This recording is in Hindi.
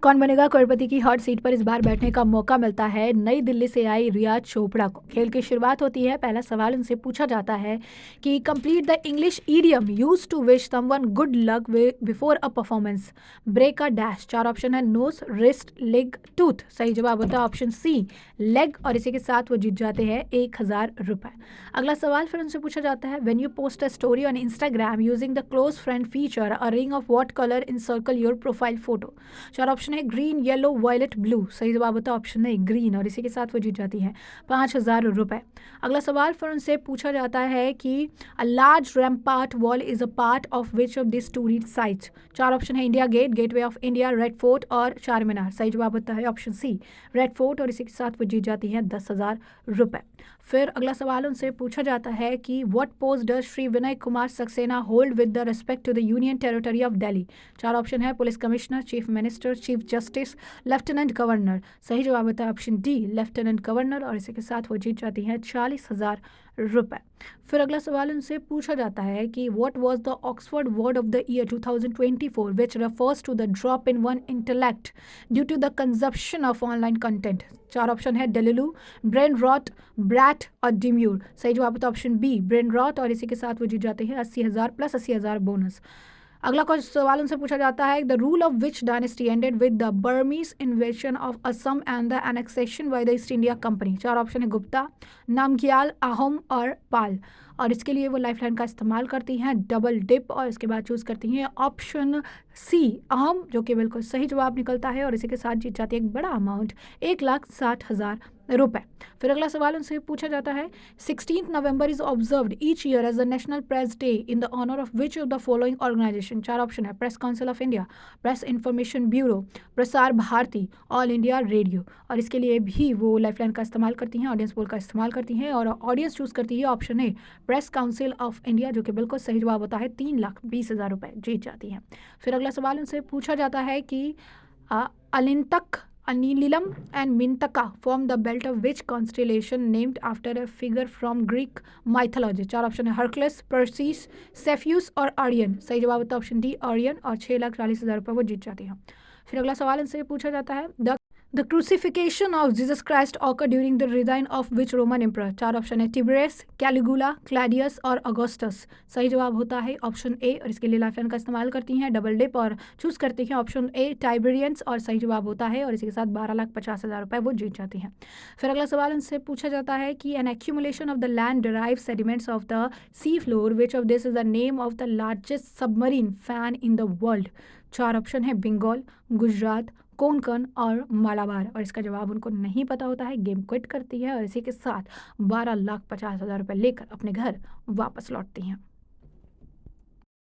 कौन बनेगा करोड़पति की हॉट सीट पर इस बार बैठने का मौका मिलता है नई दिल्ली से आई रिया चोपड़ा को। खेल की शुरुआत होती है। पहला सवाल उनसे पूछा जाता है कि complete the English idiom use to wish someone good luck before a performance. Break a dash. चार ऑप्शन है नोज, रिस्ट, लेग, टूथ। सही जवाब होता है ऑप्शन सी, लेग। और इसी के साथ वो जीत जाते हैं 1000 रुपए। अगला सवाल फिर उनसे पूछा जाता है when you post a story on Instagram using the close friend feature a ring of what colour in circle your profile photo. चार ऑप्शन है ग्रीन, येलो, वायलेट, ब्लू। सही जवाब होता है ऑप्शन नहीं, ग्रीन। और इसी के साथ वो जीत जाती है 5000 रुपए। अगला सवाल फिर उनसे पूछा जाता है कि a large rampart wall is a part of which of this tourist sites. चार ऑप्शन है India Gate, Gateway of India, Red Fort और चार मीनार। सही जवाब होता है ऑप्शन सी, रेड फोर्ट। और इसी के साथ वो जीत जाती है 10,000 रुपए। फिर अगला सवाल उनसे पूछा जाता है कि what post does Shri Vinay Kumar Saxena hold with the respect to the union territory of Delhi. चार ऑप्शन है police commissioner, chief minister, chief justice, lieutenant governor. सही जवाब होता है ऑप्शन डी, लेफ्टिनेंट गवर्नर। और इसी के साथ वो जीत जाती हैं 40,000 रुपए। फिर अगला सवाल उनसे पूछा जाता है कि what was the Oxford word of the year 2024 which refers to the drop in one intellect due to the consumption of online content. चार ऑप्शन है डेलुलू, ब्रेन रॉट, ब्रैट और डिम्यूर। सही जवाब होता है ऑप्शन बी, ब्रेन रॉट। और इसी के साथ वो जीत जाते हैं 80,000 प्लस 80,000 बोनस। अगला कुछ सवाल उनसे पूछा जाता है the rule of which dynasty ended with the Burmese इन्वेशन of Assam and the annexation by the east India company. चार ऑप्शन है गुप्ता, नामग्याल, अहोम और पाल। और इसके लिए वो लाइफलाइन का इस्तेमाल करती हैं डबल डिप। और इसके बाद चूज करती हैं ऑप्शन सी, अहम, जो कि बिल्कुल सही जवाब निकलता है। और इसी के साथ जीत जाती है एक बड़ा अमाउंट 1,60,000 रुपए। फिर अगला सवाल उनसे पूछा जाता है 16 November is observed each year as the national press day in the honour of which of the following organisation. चार ऑप्शन है press council of India, press information bureau, Prasar Bharati, all India radio. और इसके लिए भी वो लाइफलाइन का इस्तेमाल करती हैं, ऑडियंस पोल का इस्तेमाल करती हैं। और ऑडियंस चूज करती है option A, press council of India, जो कि बिल्कुल सही जवाब होता है। 3,20,000 रुपए जीत जाती हैं। फिर अगला सवाल उनसे पूछा जाता है कि अलिंतक, Anililam and Mintaka form the belt of which constellation named after a figure from Greek mythology। चार ऑप्शन है हरक्लेस, पर्सीस, सेफ्यूस और आर्यन। सही जवाब होता है ऑप्शन डी, आर्यन। और 6,40,000 रुपये वो जीत जाती हैं। फिर अगला सवाल इनसे पूछा जाता है the crucifixion of Jesus Christ occur during the resign of which Roman emperor. चार ऑप्शन है टिबरेस, कैलिगुला, क्लैडियस और अगोस्टस। सही जवाब होता है ऑप्शन ए। और इसके लिए लाइफलाइन का इस्तेमाल करती हैं डबल डिप और चूज करती हैं ऑप्शन ए, टाइबेरियंस। और सही जवाब होता है। और इसी के साथ 12,50,000 रुपये वो जीत जाती हैं। फिर अगला सवाल उनसे पूछा जाता है कि an accumulation of the land derive sediments of the sea floor which of this is the name of the largest submarine fan in the world. चार ऑप्शन है बंगाल, गुजरात, कोंकण और मालाबार। और इसका जवाब उनको नहीं पता होता है, गेम क्विट करती है। और इसी के साथ 12,50,000 रुपये लेकर अपने घर वापस लौटती हैं।